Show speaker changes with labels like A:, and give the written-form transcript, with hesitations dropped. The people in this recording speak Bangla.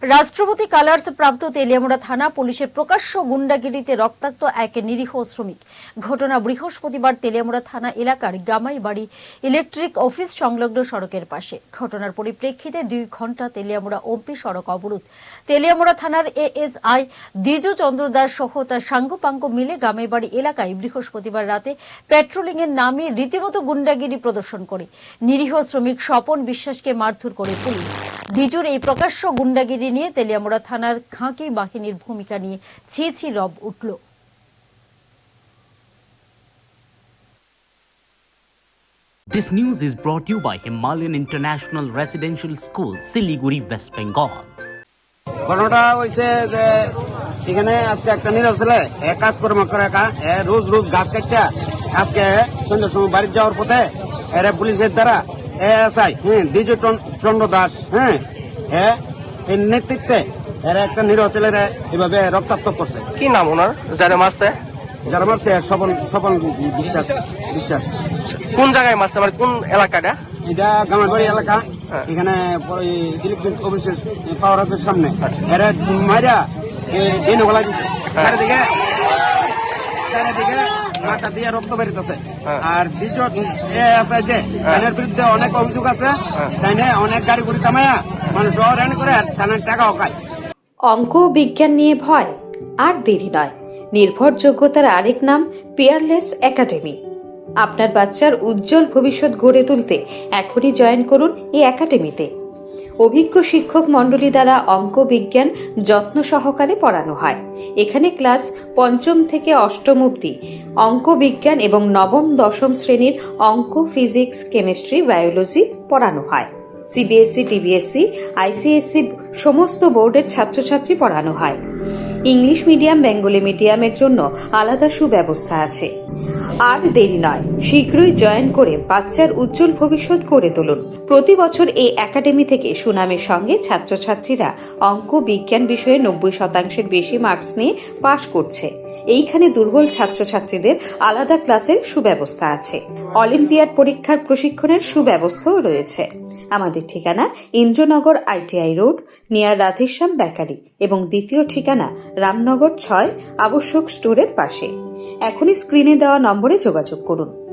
A: রাষ্ট্রপতি কালার্স প্রাপ্ত তেলিয়ামুড়া থানা পুলিশের প্রকাশ্য গুন্ডাগিরিতে রক্তাক্ত এক নিরীহ শ্রমিক। ঘটনা বৃহস্পতিবার তেলিয়ামুড়া থানা এলাকার গামাইবাড়ি ইলেকট্রিক অফিস সংলগ্ন সড়কের পাশে। ঘটনার পরিপ্রেক্ষিতে 2 ঘণ্টা তেলিয়ামুড়া ওমপি সড়ক অবরোধ। তেলিয়ামুড়া থানার এএসআই দ্বিজু চন্দ্র দাস সহ তার সাঙ্গপাঙ্গ মিলে গামাইবাড়ি এলাকায় বৃহস্পতিবার রাতে পেট্রোলিং এর নামে রীতিমতো গুন্ডাগিরি প্রদর্শন করে নিরীহ শ্রমিক স্বপন বিশ্বাসকে মারধর করে পুলিশ। দ্বিজুর এই প্রকাশ্য গুন্ডাগিরি নিয়ে তেলিয়ামুড়া থানার খাঁকি বাহিনীর ভূমিকা নিয়ে ছি ছি রব উঠল।
B: This news is brought to you by Himalayan International Residential School, Siliguri, West Bengal.
C: ঘটনাটা হয়েছে যে সেখানে আজকে একটা নিরীহ ছেলে কাজ কর্ম করে রোজ রোজ গাছ কাটতে আজকে সন্ধ্যার সময় বাড়ি যাওয়ার পথে এরা পুলিশের দ্বারা এএসআই দ্বিজু চন্দ্র দাস এর নেতৃত্বে এরা একটা নিরীহ ছেলেরা এভাবে রক্তাক্ত করছে।
D: কি নাম ওনার যারা মারছে?
C: স্বপন বিশ্বাস।
D: কোন জায়গায় মারছে, মানে কোন এলাকাটা?
C: এটা গামারবাড়ি এলাকা, এখানে ইলেকট্রিক অফিসের পাওয়ার হাউসের সামনে। এরা মাইরা দিন গলা দিচ্ছে, চারিদিকে মাথা দিয়ে রক্ত বেরিতেছে। আর দ্বিতীয় যে এর বিরুদ্ধে অনেক অভিযোগ আছে, তাই না অনেক গাড়ি গুড়ি থামাইয়া মানুষ হয়রানি করে থানার টাকাও খায়।
E: অঙ্ক ও বিজ্ঞান নিয়ে ভয় আর দেরি নয়। নির্ভরযোগ্যতার আরেক নাম পিয়ারলেস একাডেমি। আপনার বাচ্চার উজ্জ্বল ভবিষ্যৎ গড়ে তুলতে এখনই জয়েন করুন এই একাডেমিতে। অভিজ্ঞ শিক্ষক মণ্ডলী দ্বারা অঙ্ক বিজ্ঞান যত্ন সহকারে পড়ানো হয়। এখানে ক্লাস 5ম থেকে 8ম অবধি অঙ্ক বিজ্ঞান এবং 9ম 10ম শ্রেণীর অঙ্ক, ফিজিক্স, কেমিস্ট্রি, বায়োলজি পড়ানো হয়। সিবিএসসি, টিবিএসসি, আইসিএসসি সমস্ত বোর্ডের ছাত্রছাত্রী পড়ানো হয়। ইংলিশ মিডিয়াম, বেঙ্গলি মিডিয়ামের জন্য আলাদা সুব্যবস্থা আছে। আর দেরি নয়, শীঘ্রই জয়েন করে বাচ্চার উজ্জ্বল ভবিষ্যৎ গড়ে তুলুন। প্রতি বছর এই একাডেমি থেকে সুনামের সঙ্গে ছাত্রছাত্রীরা অঙ্ক বিজ্ঞান বিষয়ে 90% বেশি মার্কস নিয়ে পাশ করছে। এইখানে দুর্বল ছাত্রছাত্রীদের আলাদা ক্লাসের সুব্যবস্থা আছে। অলিম্পিয়াড পরীক্ষার প্রশিক্ষণের সুব্যবস্থাও রয়েছে। আমাদের ঠিকানা Indranagar ITI road, near Radheshyam bakery, এবং দ্বিতীয় ঠিকানা রামনগর 6 আবশ্যক স্টোরের পাশে। এখনই স্ক্রিনে দেওয়া নম্বরে যোগাযোগ করুন।